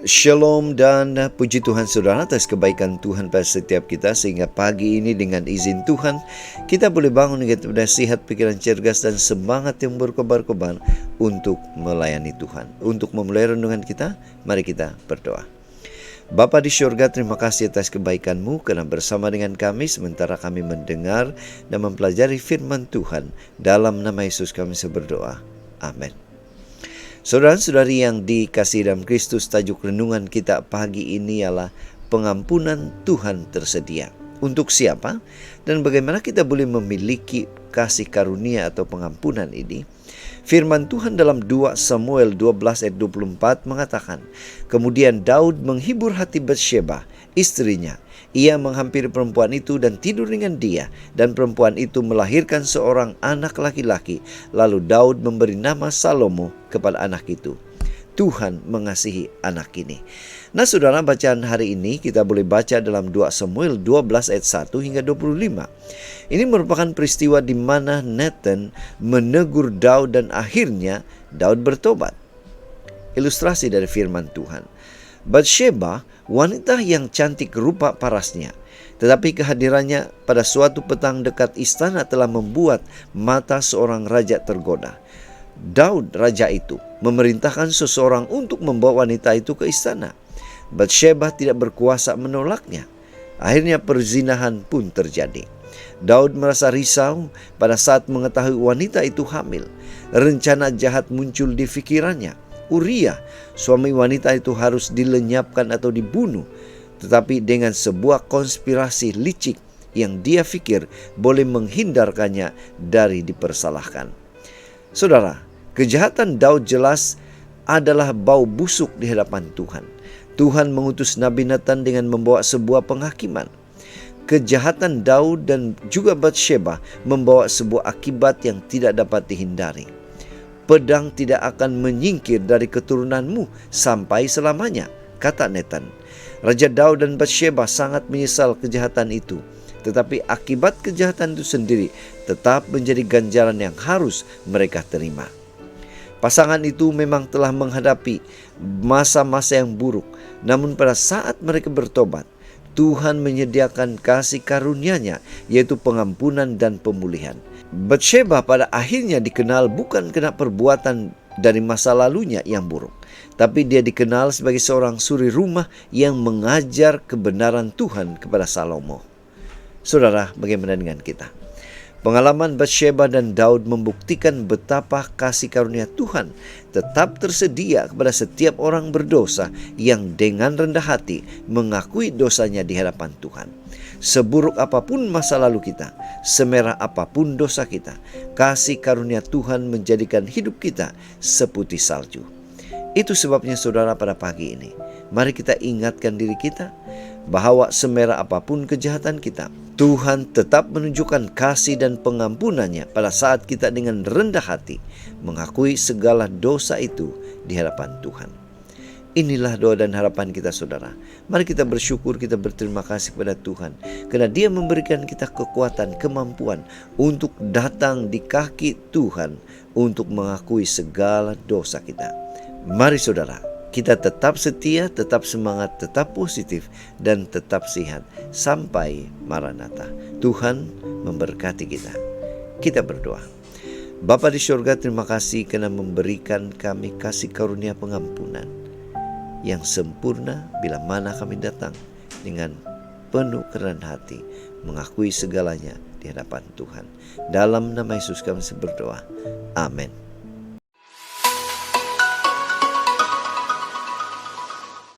Shalom dan puji Tuhan saudara atas kebaikan Tuhan pada setiap kita, sehingga pagi ini dengan izin Tuhan kita boleh bangun dengan sehat, pikiran cergas dan semangat yang berkobar-kobar untuk melayani Tuhan. Untuk memulai renungan kita, mari kita berdoa. Bapa di syurga, terima kasih atas kebaikan-Mu karena bersama dengan kami sementara kami mendengar dan mempelajari firman Tuhan. Dalam nama Yesus kami berdoa. Amin. Saudara-saudari yang dikasihi dalam Kristus, tajuk renungan kita pagi ini ialah pengampunan Tuhan tersedia. Untuk siapa dan bagaimana kita boleh memiliki kasih karunia atau pengampunan ini? Firman Tuhan dalam 2 Samuel 12 ayat 24 mengatakan, kemudian Daud menghibur hati Batsyeba, istrinya. Ia menghampiri perempuan itu dan tidur dengan dia, dan perempuan itu melahirkan seorang anak laki-laki. Lalu Daud memberi nama Salomo kepada anak itu. Tuhan mengasihi anak ini. Nah saudara, bacaan hari ini kita boleh baca dalam 2 Samuel 12 ayat 1 hingga 25. Ini merupakan peristiwa di mana Nathan menegur Daud dan akhirnya Daud bertobat. Ilustrasi dari firman Tuhan. Batsyeba, wanita yang cantik rupa parasnya, tetapi kehadirannya pada suatu petang dekat istana telah membuat mata seorang raja tergoda. Daud, raja itu, memerintahkan seseorang untuk membawa wanita itu ke istana. Batsyeba tidak berkuasa menolaknya. Akhirnya perzinahan pun terjadi. Daud merasa risau pada saat mengetahui wanita itu hamil. Rencana jahat muncul di pikirannya. Uria, suami wanita itu harus dilenyapkan atau dibunuh, tetapi dengan sebuah konspirasi licik yang dia pikir boleh menghindarkannya dari dipersalahkan. Saudara, kejahatan Daud jelas adalah bau busuk di hadapan Tuhan. Tuhan mengutus Nabi Nathan dengan membawa sebuah penghakiman. Kejahatan Daud dan juga Batsyeba membawa sebuah akibat yang tidak dapat dihindari. Pedang tidak akan menyingkir dari keturunanmu sampai selamanya, kata Nathan. Raja Daud dan Batsyeba sangat menyesal kejahatan itu. Tetapi akibat kejahatan itu sendiri tetap menjadi ganjaran yang harus mereka terima. Pasangan itu memang telah menghadapi masa-masa yang buruk. Namun pada saat mereka bertobat, Tuhan menyediakan kasih karunia-Nya, yaitu pengampunan dan pemulihan. Batsyeba pada akhirnya dikenal bukan karena perbuatan dari masa lalunya yang buruk, tapi dia dikenal sebagai seorang suri rumah yang mengajar kebenaran Tuhan kepada Salomo. Saudara, bagaimana dengan kita? Pengalaman Batsyeba dan Daud membuktikan betapa kasih karunia Tuhan tetap tersedia kepada setiap orang berdosa yang dengan rendah hati mengakui dosanya di hadapan Tuhan. Seburuk apapun masa lalu kita, semerah apapun dosa kita, kasih karunia Tuhan menjadikan hidup kita seputih salju. Itu sebabnya saudara, pada pagi ini mari kita ingatkan diri kita bahwa semerah apapun kejahatan kita, Tuhan tetap menunjukkan kasih dan pengampunannya pada saat kita dengan rendah hati mengakui segala dosa itu di hadapan Tuhan. Inilah doa dan harapan kita saudara. Mari kita bersyukur, kita berterima kasih kepada Tuhan karena Dia memberikan kita kekuatan, kemampuan untuk datang di kaki Tuhan untuk mengakui segala dosa kita. Mari saudara, kita tetap setia, tetap semangat, tetap positif, dan tetap sehat sampai Maranatha. Tuhan memberkati kita. Kita berdoa. Bapa di surga, terima kasih karena memberikan kami kasih karunia pengampunan yang sempurna bila mana kami datang dengan penuh kerendahan hati, mengakui segalanya di hadapan Tuhan. Dalam nama Yesus kami berdoa. Amin.